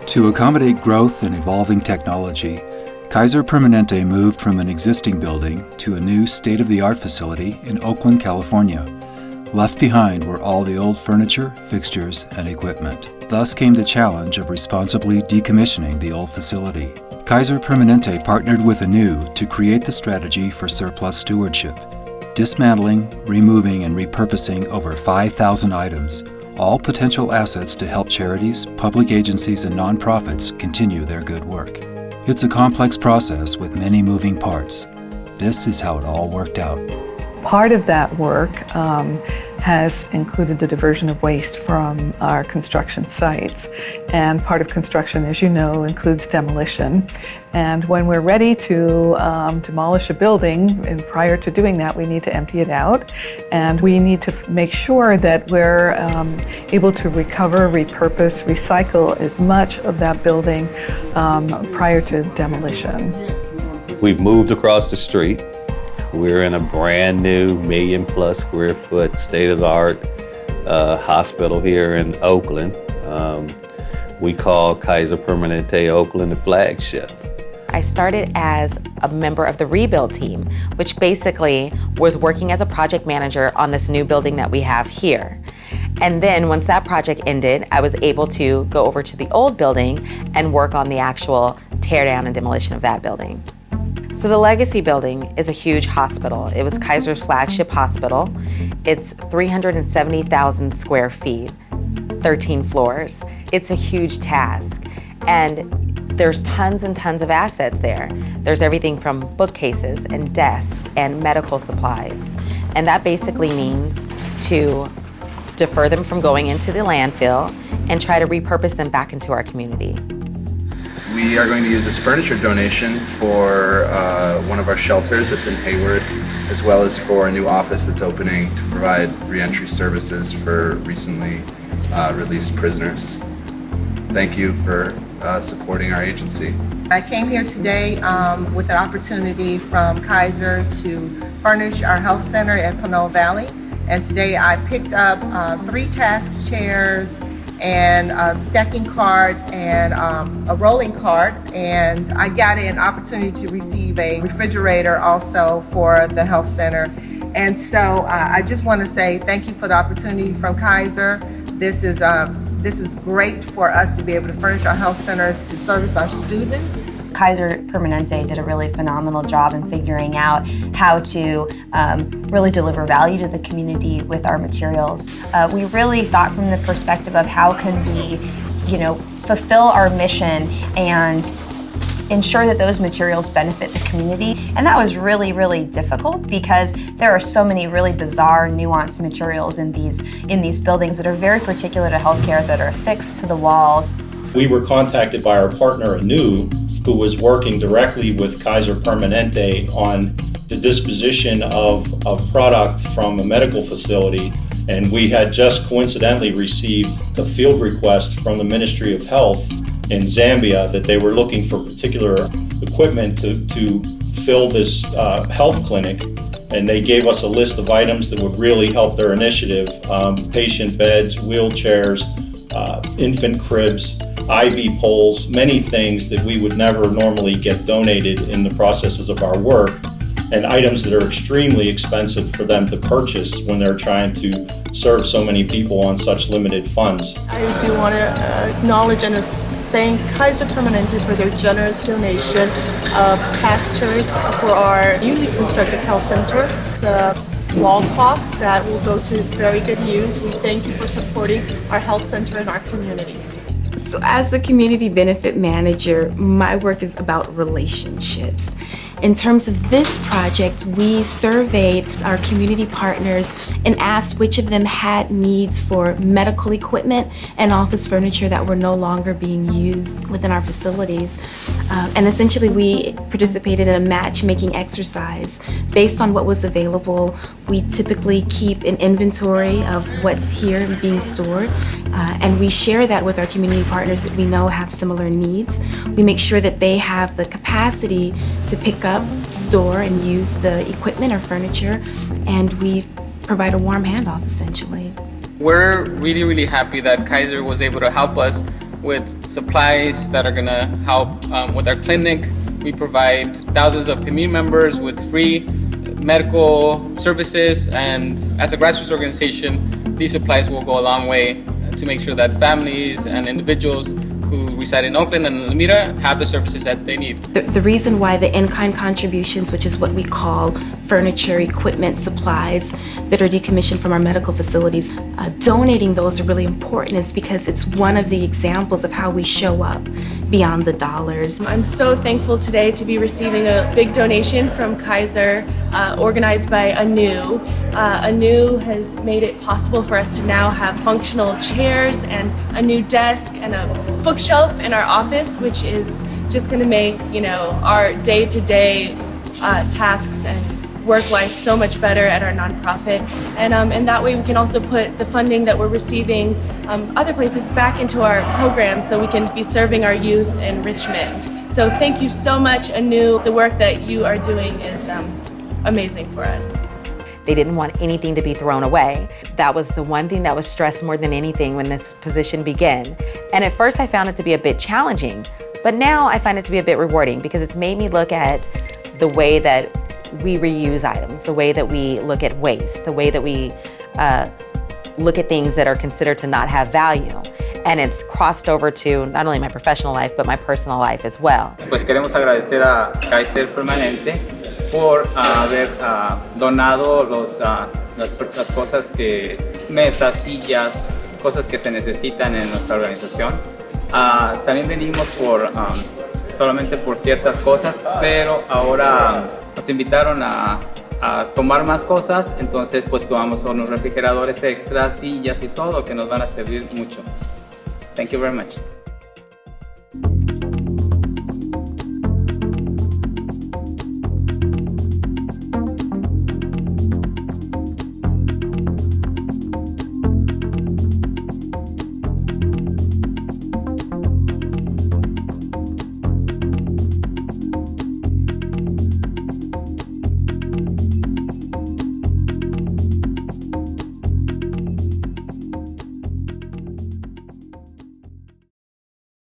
To accommodate growth and evolving technology, Kaiser Permanente moved from an existing building to a new state-of-the-art facility in Oakland, California. Left behind were all the old furniture, fixtures, and equipment. Thus came the challenge of responsibly decommissioning the old facility. Kaiser Permanente partnered with ANEW to create the strategy for surplus stewardship, dismantling, removing, and repurposing over 5,000 items, all potential assets to help charities, public agencies, and nonprofits continue their good work. It's a complex process with many moving parts. This is how it all worked out. Part of that work has included the diversion of waste from our construction sites. And part of construction, as you know, includes demolition. And when we're ready to demolish a building, and prior to doing that, we need to empty it out. And we need to make sure that we're able to recover, repurpose, recycle as much of that building prior to demolition. We've moved across the street. We're in a brand new 1 million+ square foot state-of-the-art hospital here in Oakland. We call Kaiser Permanente Oakland the flagship. I started as a member of the rebuild team, which basically was working as a project manager on this new building that we have here. And then once that project ended, I was able to go over to the old building and work on the actual tear down and demolition of that building. So the Legacy building is a huge hospital. It was Kaiser's flagship hospital. It's 370,000 square feet, 13 floors. It's a huge task. And there's tons and tons of assets there. There's everything from bookcases and desks and medical supplies. And that basically means to defer them from going into the landfill and try to repurpose them back into our community. We are going to use this furniture donation for one of our shelters that's in Hayward, as well as for a new office that's opening to provide reentry services for recently released prisoners. Thank you for supporting our agency. I came here today with an opportunity from Kaiser to furnish our health center at Pinole Valley. And today I picked up 3 task chairs and a stacking cart and a rolling cart, and I got an opportunity to receive a refrigerator also for the health center. And so I just want to say thank you for the opportunity from Kaiser. This is great for us to be able to furnish our health centers to service our students. Kaiser Permanente did a really phenomenal job in figuring out how to really deliver value to the community with our materials. We really thought from the perspective of how can we, fulfill our mission and ensure that those materials benefit the community. And that was really, really difficult because there are so many really bizarre, nuanced materials in these buildings that are very particular to healthcare, that are affixed to the walls. We were contacted by our partner ANEW, who was working directly with Kaiser Permanente on the disposition of product from a medical facility. And we had just coincidentally received a field request from the Ministry of Health in Zambia that they were looking for particular equipment to fill this health clinic. And they gave us a list of items that would really help their initiative: patient beds, wheelchairs, infant cribs, IV poles, many things that we would never normally get donated in the processes of our work, and items that are extremely expensive for them to purchase when they're trying to serve so many people on such limited funds. I do want to acknowledge and thank Kaiser Permanente for their generous donation of pastures for our newly constructed health center. It's a wall cloths that will go to very good use. We thank you for supporting our health center and our communities. So as a community benefit manager, my work is about relationships. In terms of this project, we surveyed our community partners and asked which of them had needs for medical equipment and office furniture that were no longer being used within our facilities. And essentially we participated in a matchmaking exercise. Based on what was available, we typically keep an inventory of what's here and being stored. And we share that with our community partners that we know have similar needs. We make sure that they have the capacity to pick up, store, and use the equipment or furniture, and we provide a warm handoff essentially. We're really happy that Kaiser was able to help us with supplies that are gonna help with our clinic. We provide thousands of community members with free medical services, and as a grassroots organization, these supplies will go a long way to make sure that families and individuals who reside in Oakland and Alameda have the services that they need. The reason why the in-kind contributions, which is what we call furniture, equipment, supplies that are decommissioned from our medical facilities, donating those are really important is because it's one of the examples of how we show up beyond the dollars. I'm so thankful today to be receiving a big donation from Kaiser, organized by ANEW. ANEW has made it possible for us to now have functional chairs and a new desk and a bookshelf in our office, which is just going to make, our day-to-day tasks and work life so much better at our nonprofit. And that way we can also put the funding that we're receiving other places back into our program so we can be serving our youth in Richmond. So thank you so much, ANEW. The work that you are doing is amazing for us. They didn't want anything to be thrown away. That was the one thing that was stressed more than anything when this position began. And at first I found it to be a bit challenging, but now I find it to be a bit rewarding because it's made me look at the way that we reuse items, the way that we look at waste, the way that we look at things that are considered to not have value. And it's crossed over to not only my professional life, but my personal life as well. Pues queremos agradecer a Kaiser Permanente por haber donado las cosas mesas, sillas, cosas que se necesitan en nuestra organización. También venimos solamente por ciertas cosas, pero ahora nos invitaron a tomar más cosas, entonces pues tomamos unos refrigeradores extras, sillas y todo que nos van a servir mucho. Thank you very much.